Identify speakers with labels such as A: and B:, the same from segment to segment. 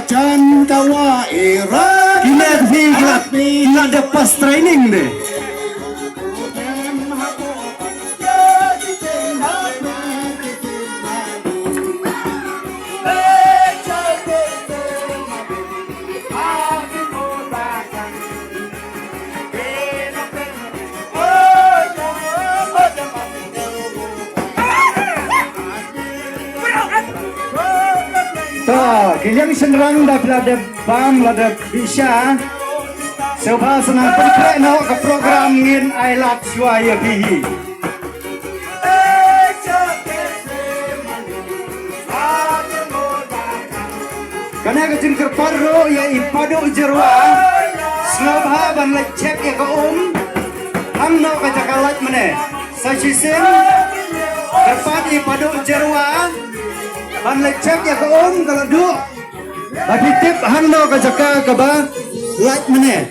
A: Ajan kawa era
B: Gila ada pas training deh. Kalian senang dah pelada bang pelada bisa. Sebab senang pergi nak ke program ngin I Love Suaya Pihi. Karena kecil kerparu ya ipadu jerwa. Selama ban lecek ya ke ham nak kaca kalat mana. Sasisin kerpat ipadu jerwa. Ban lecek ya ke kalau duk. Tapi tip hando ka jaka ka ba like mene.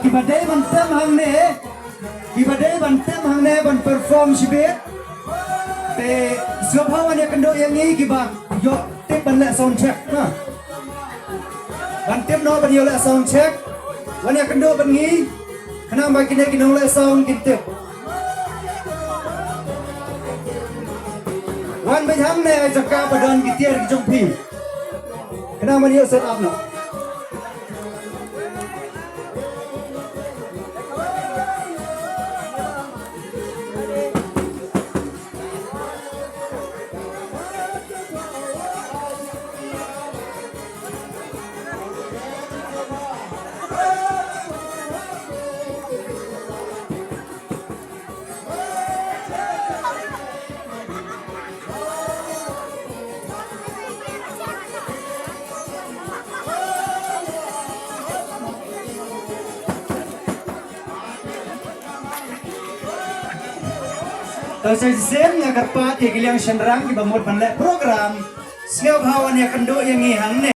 B: Kibadai bantem hang ne ban perform sibet te sopawan ya kendo yang ini kiba yo te ban le sound check na bantem no ban yo le sound check wan ya kendo ban ngi kana ba kine kinong le sound kinte wan ba hang ne jaka badan kitiar ki jongpi kana man yo set up no. Saya sen ya kerpat ya kiliang senderang di bamur panlek program siap hawan ya kendo yang ngihang ne.